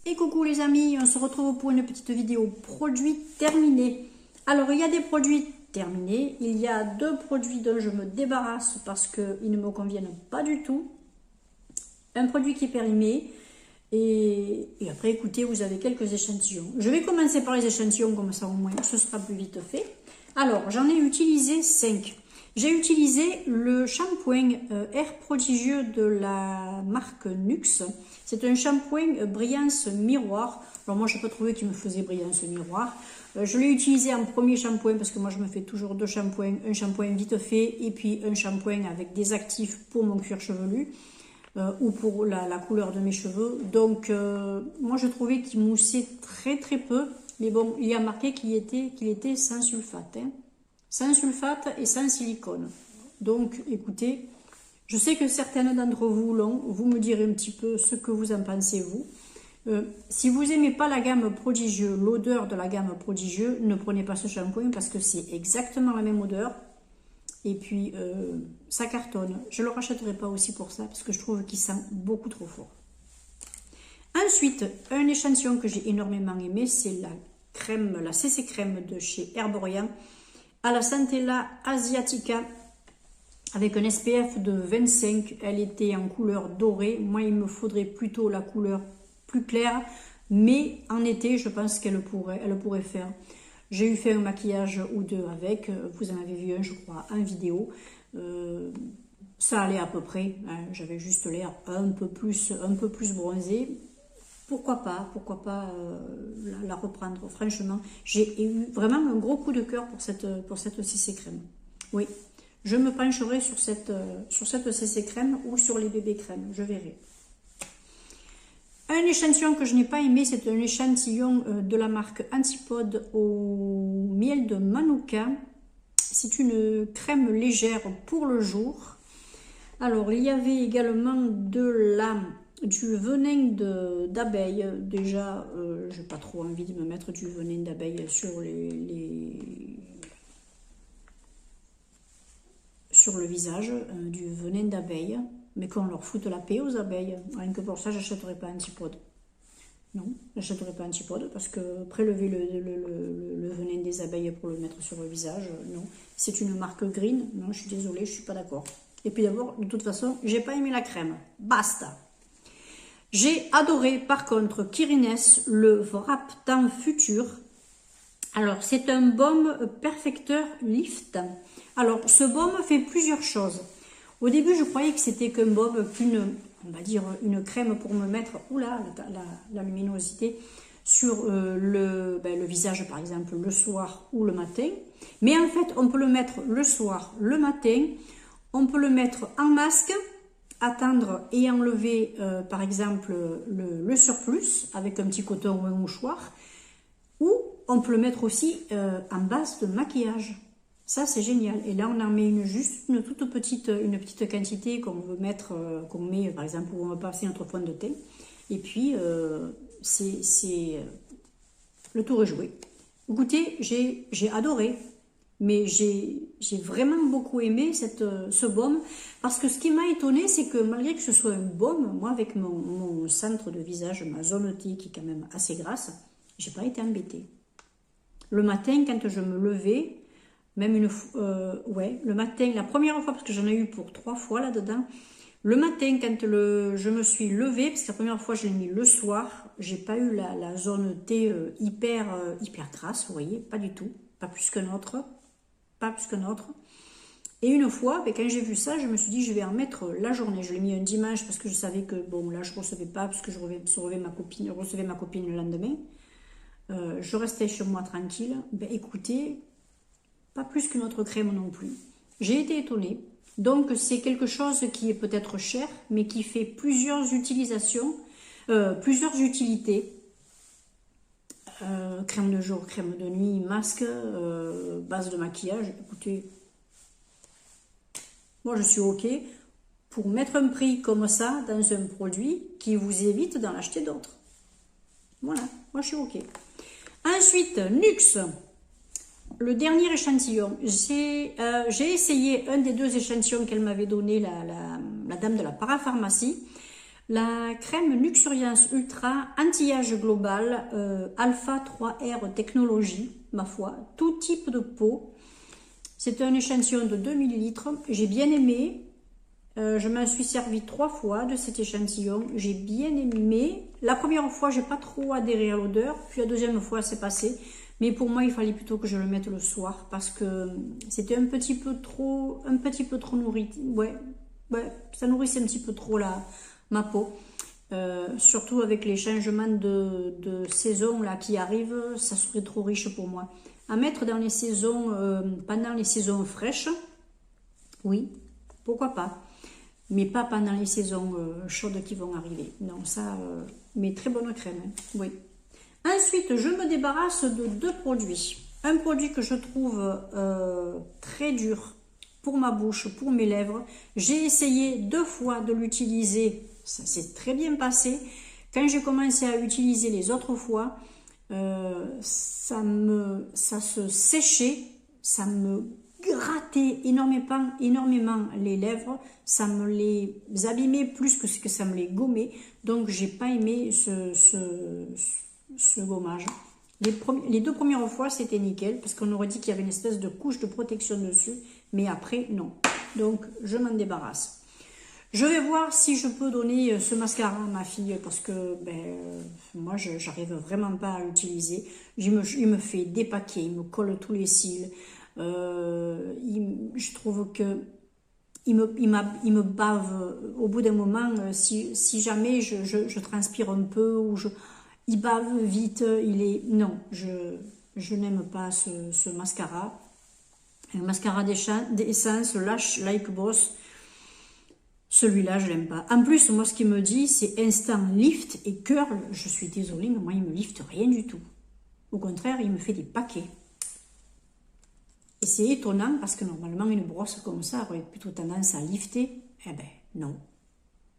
Et coucou les amis, on se retrouve pour une petite vidéo produits terminés. Alors il y a des produits terminés, il y a deux produits dont je me débarrasse parce qu'ils ne me conviennent pas du tout. Un produit qui est périmé et après écoutez, vous avez quelques échantillons. Je vais commencer par les échantillons comme ça au moins ce sera plus vite fait. Alors j'en ai utilisé 5. J'ai utilisé le shampoing Air Prodigieux de la marque Nuxe. C'est un shampoing brillance miroir. Alors moi, je n'ai pas trouvé qu'il me faisait brillance miroir. Je l'ai utilisé en premier shampoing parce que moi, je me fais toujours deux shampoings. Un shampoing vite fait et puis un shampoing avec des actifs pour mon cuir chevelu ou pour la couleur de mes cheveux. Donc, moi, je trouvais qu'il moussait très très peu. Mais bon, il y a marqué qu'il était sans sulfate. Hein. Sans sulfate et sans silicone. Donc, écoutez, je sais que certaines d'entre vous l'ont. Vous me direz un petit peu ce que vous en pensez, vous. Si vous n'aimez pas la gamme Prodigieux, l'odeur de la gamme Prodigieux, ne prenez pas ce shampoing parce que c'est exactement la même odeur. Et puis, ça cartonne. Je ne le rachèterai pas aussi pour ça parce que je trouve qu'il sent beaucoup trop fort. Ensuite, un échantillon que j'ai énormément aimé, c'est la CC crème de chez Herborian. À la Centella Asiatica avec un SPF de 25, elle était en couleur dorée. Moi, il me faudrait plutôt la couleur plus claire, mais en été, je pense qu'elle pourrait faire. J'ai eu fait un maquillage ou deux avec, vous en avez vu un, je crois, en vidéo. Ça allait à peu près, hein, j'avais juste l'air un peu plus bronzé. Pourquoi pas la reprendre. Franchement, j'ai eu vraiment un gros coup de cœur pour cette CC crème. Oui, je me pencherai sur cette CC crème ou sur les bébés crèmes, je verrai. Un échantillon que je n'ai pas aimé, c'est un échantillon de la marque Antipode au miel de Manuka. C'est une crème légère pour le jour. Alors, il y avait également du venin d'abeille. Déjà, je n'ai pas trop envie de me mettre du venin d'abeille sur sur le visage, du venin d'abeille, mais qu'on leur foute la paix aux abeilles. Rien que pour ça, j'achèterai pas Antipode. Non, j'achèterai pas Antipode parce que prélever le venin des abeilles pour le mettre sur le visage, non. C'est une marque Green, non, je suis désolée, je suis pas d'accord. Et puis d'abord, de toute façon, j'ai pas aimé la crème. Basta. J'ai adoré par contre Kirines, le Wrap Temps Futur. Alors c'est un baume perfecteur lift. Alors ce baume fait plusieurs choses. Au début je croyais que c'était qu'un baume, on va dire une crème pour me mettre, oula, la luminosité sur le visage par exemple le soir ou le matin. Mais en fait on peut le mettre le soir, le matin, on peut le mettre en masque, attendre et enlever par exemple le surplus avec un petit coton ou un mouchoir, ou on peut le mettre aussi en base de maquillage. Ça c'est génial. Et là on en met juste une toute petite quantité qu'on veut mettre, qu'on met par exemple où on va passer notre fond de teint. Et puis c'est le tour est joué. Écoutez, j'ai adoré. Mais j'ai vraiment beaucoup aimé ce baume parce que ce qui m'a étonné, c'est que malgré que ce soit un baume, moi avec mon centre de visage, ma zone T qui est quand même assez grasse, j'ai pas été embêtée. Le matin, quand je me levais, même le matin, la première fois, parce que j'en ai eu pour 3 fois là-dedans, le matin, quand je me suis levée, parce que la première fois, je l'ai mis le soir, j'ai pas eu la zone T hyper grasse, vous voyez, pas du tout, pas plus qu'un autre. Pas plus qu'un autre. Et une fois, quand j'ai vu ça, je me suis dit, je vais en mettre la journée. Je l'ai mis un dimanche parce que je savais que, bon, là, je ne recevais pas parce que je recevais ma copine le lendemain. Je restais chez moi tranquille. Ben, écoutez, pas plus qu'une autre crème non plus. J'ai été étonnée. Donc, c'est quelque chose qui est peut-être cher, mais qui fait plusieurs utilisations, plusieurs utilités. Crème de jour, crème de nuit, masque, base de maquillage. Écoutez, moi je suis ok pour mettre un prix comme ça dans un produit qui vous évite d'en acheter d'autres. Voilà, moi je suis ok. Ensuite, Nuxe, le dernier échantillon. J'ai essayé un des deux échantillons qu'elle m'avait donné, la dame de la parapharmacie. La crème Luxuriance Ultra Anti-âge global Alpha 3R technologie, ma foi, tout type de peau. C'est un échantillon de 2 ml. J'ai bien aimé. Je m'en suis servi 3 fois de cet échantillon. J'ai bien aimé. La première fois, j'ai pas trop adhéré à l'odeur. Puis la deuxième fois, c'est passé. Mais pour moi, il fallait plutôt que je le mette le soir parce que c'était un petit peu trop nourri. Ouais, ça nourrissait un petit peu trop ma peau. Surtout avec les changements de saison là qui arrivent, ça serait trop riche pour moi. À mettre dans les saisons, pendant les saisons fraîches, oui, pourquoi pas. Mais pas pendant les saisons chaudes qui vont arriver. Non, ça, mais très bonne crème, hein, oui. Ensuite, je me débarrasse de 2 produits. Un produit que je trouve très dur pour ma bouche, pour mes lèvres. J'ai essayé 2 fois de l'utiliser, ça s'est très bien passé. Quand j'ai commencé à utiliser les autres fois, ça se séchait, ça me grattait énormément les lèvres, ça me les abîmait plus que ce que ça me les gommait. Donc j'ai pas aimé ce gommage. Les 2 premières fois c'était nickel parce qu'on aurait dit qu'il y avait une espèce de couche de protection dessus, mais après non. Donc je m'en débarrasse. Je vais voir si je peux donner ce mascara à ma fille parce que moi j'arrive vraiment pas à l'utiliser. Il me fait dépaquer, il me colle tous les cils. Je trouve que il me bave au bout d'un moment. Si jamais je transpire un peu ou il bave vite, non, je n'aime pas ce mascara. Un mascara d'essence Lash Like Boss, celui-là je l'aime pas. En plus, moi ce qu'il me dit c'est instant lift et curl. Je suis désolée, mais moi il me lifte rien du tout. Au contraire, il me fait des paquets. Et c'est étonnant parce que normalement une brosse comme ça aurait plutôt tendance à lifter. Eh ben non,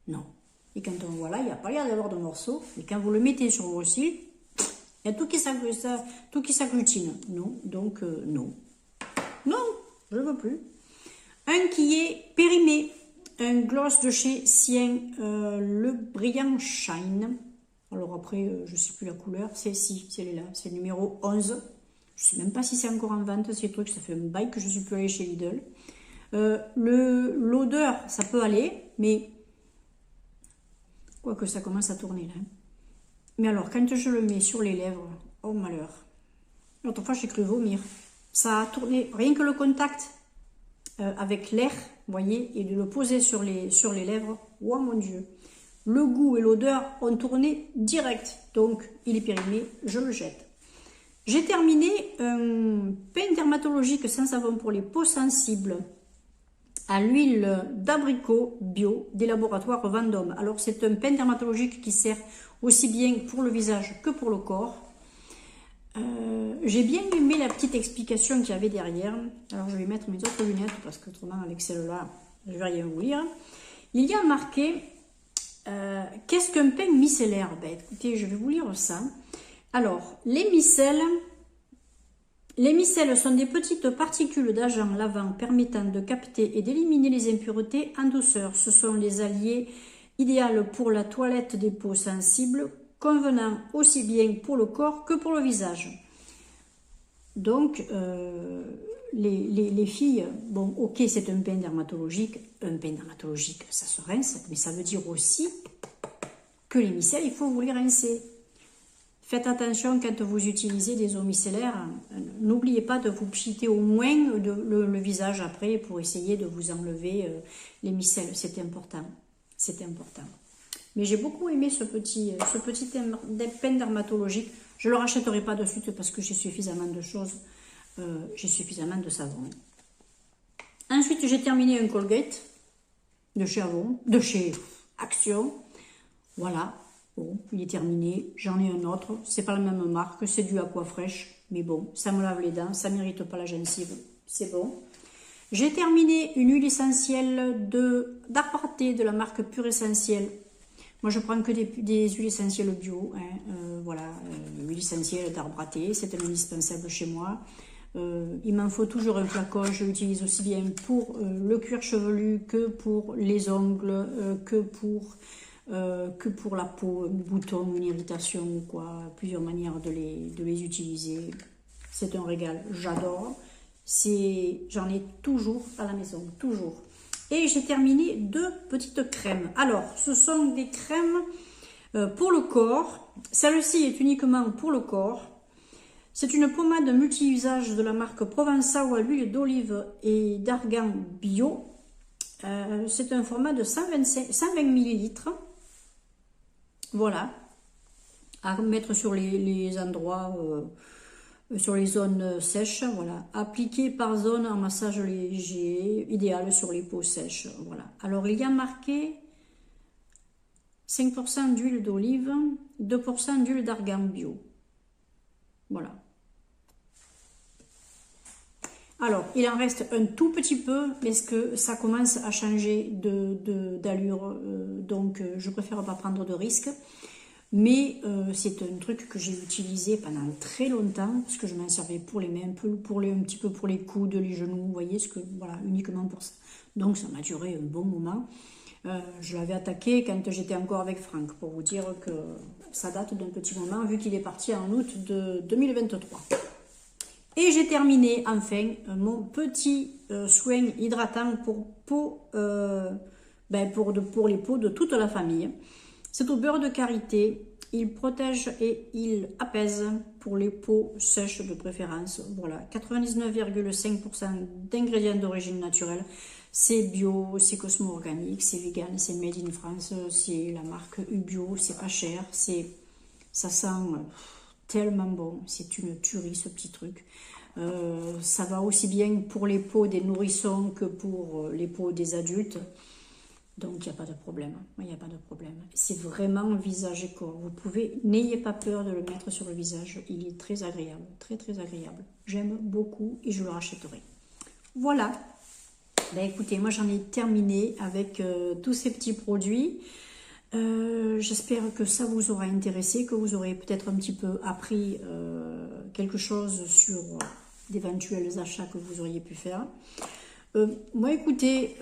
non. Et quand on voit là, il n'y a pas l'air d'avoir de morceaux. Mais quand vous le mettez sur vos cils, il y a tout qui s'agglutine. Non, donc non. Non, je ne veux plus. Un qui est périmé. Un gloss de chez Sien, le Brillant Shine. Alors après, je ne sais plus la couleur. C'est là, c'est le numéro 11. Je ne sais même pas si c'est encore en vente, ces trucs. Ça fait un bail que je ne suis plus allée chez Lidl. L'odeur, ça peut aller, mais... Quoique ça commence à tourner là. Mais alors, quand je le mets sur les lèvres, oh malheur. L'autre fois, j'ai cru vomir. Ça a tourné, rien que le contact avec l'air, vous voyez, et de le poser sur les lèvres. Oh mon Dieu. Le goût et l'odeur ont tourné direct. Donc, il est périmé, je le jette. J'ai terminé un pain dermatologique sans savon pour les peaux sensibles à l'huile d'abricot bio des laboratoires Vendôme. Alors c'est un pain dermatologique qui sert aussi bien pour le visage que pour le corps. J'ai bien aimé la petite explication qu'il y avait derrière. Alors je vais mettre mes autres lunettes parce qu'autrement avec celle-là, je ne vais rien vous lire. Il y a marqué qu'est-ce qu'un pain micellaire? Écoutez, je vais vous lire ça. Alors, les micelles sont des petites particules d'agents lavants permettant de capter et d'éliminer les impuretés en douceur. Ce sont les alliés idéaux pour la toilette des peaux sensibles, convenant aussi bien pour le corps que pour le visage. Donc, les filles, bon, ok, c'est un pain dermatologique, ça se rince, mais ça veut dire aussi que les micelles, il faut vous les rincer. Faites attention quand vous utilisez des eaux micellaires. N'oubliez pas de vous pchiter au moins le visage après pour essayer de vous enlever les micelles. C'est important. C'est important. Mais j'ai beaucoup aimé ce petit pain dermatologique. Je ne le rachèterai pas de suite parce que j'ai suffisamment de choses. J'ai suffisamment de savon. Ensuite, j'ai terminé un Colgate de chez Action. Voilà. Bon, il est terminé, j'en ai un autre, c'est pas la même marque, c'est du Aquafresh, mais bon, ça me lave les dents, ça mérite pas la gencive, c'est bon. J'ai terminé une huile essentielle d'arbre à thé de la marque Pure Essentielle. Moi je prends que des huiles essentielles bio, hein, voilà, huile essentielle d'arbre à thé, c'est un indispensable chez moi. Il m'en faut toujours un flacon, je l'utilise aussi bien pour le cuir chevelu que pour les ongles, que pour que pour la peau, un bouton, une irritation ou quoi, plusieurs manières de les utiliser. C'est un régal, j'adore. J'en ai toujours à la maison, toujours. Et j'ai terminé 2 petites crèmes. Alors, ce sont des crèmes pour le corps. Celle-ci est uniquement pour le corps. C'est une pommade multi-usage de la marque Provençal à l'huile d'olive et d'argan bio. C'est un format de 120 ml. Voilà. À mettre sur les endroits, sur les zones sèches. Voilà. Appliqué par zone en massage léger, idéal sur les peaux sèches. Voilà. Alors, il y a marqué 5% d'huile d'olive, 2% d'huile d'argan bio. Voilà. Alors, il en reste un tout petit peu, parce que ça commence à changer d'allure, donc je préfère pas prendre de risques. Mais c'est un truc que j'ai utilisé pendant très longtemps, parce que je m'en servais pour les mains, un petit peu pour les coudes, les genoux, vous voyez, voilà, uniquement pour ça. Donc ça m'a duré un bon moment. Je l'avais attaqué quand j'étais encore avec Franck, pour vous dire que ça date d'un petit moment, vu qu'il est parti en août de 2023. Et j'ai terminé enfin mon petit soin hydratant pour les peaux de toute la famille. C'est au beurre de karité. Il protège et il apaise pour les peaux sèches de préférence. Voilà, 99,5% d'ingrédients d'origine naturelle. C'est bio, c'est cosmo-organique, c'est vegan, c'est made in France, c'est la marque Ubio, c'est pas cher, ça sent tellement bon, c'est une tuerie ce petit truc. Ça va aussi bien pour les peaux des nourrissons que pour les peaux des adultes. Donc, il n'y a pas de problème. Il n'y a pas de problème. C'est vraiment visage et corps. Vous pouvez, n'ayez pas peur de le mettre sur le visage. Il est très agréable. Très, très agréable. J'aime beaucoup et je le rachèterai. Voilà. Ben, écoutez, moi, j'en ai terminé avec tous ces petits produits. J'espère que ça vous aura intéressé, que vous aurez peut-être un petit peu appris quelque chose sur d'éventuels achats que vous auriez pu faire. Moi, écoutez,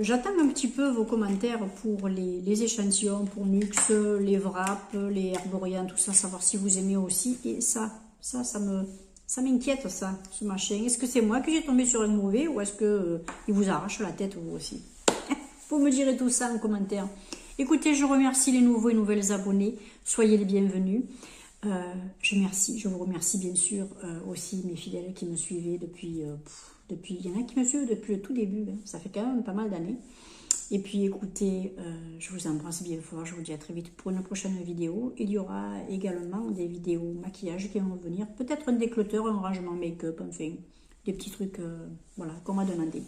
j'attends un petit peu vos commentaires pour les échantillons, pour Nux, les wraps, les herborians, tout ça, savoir si vous aimez aussi. Et ça m'inquiète, ça, ce machin. Est-ce que c'est moi que j'ai tombé sur un mauvais ou est-ce que il vous arrache la tête, vous aussi? Vous me direz tout ça en commentaire. Écoutez, je remercie les nouveaux et nouvelles abonnés. Soyez les bienvenus. Je vous remercie bien sûr aussi mes fidèles qui me suivaient depuis... il y en a qui me suivent depuis le tout début, hein. Ça fait quand même pas mal d'années. Et puis écoutez, je vous embrasse bien fort, je vous dis à très vite pour une prochaine vidéo. Il y aura également des vidéos maquillage qui vont venir, peut-être un décloteur, un rangement make-up, enfin des petits trucs voilà, qu'on m'a demandé.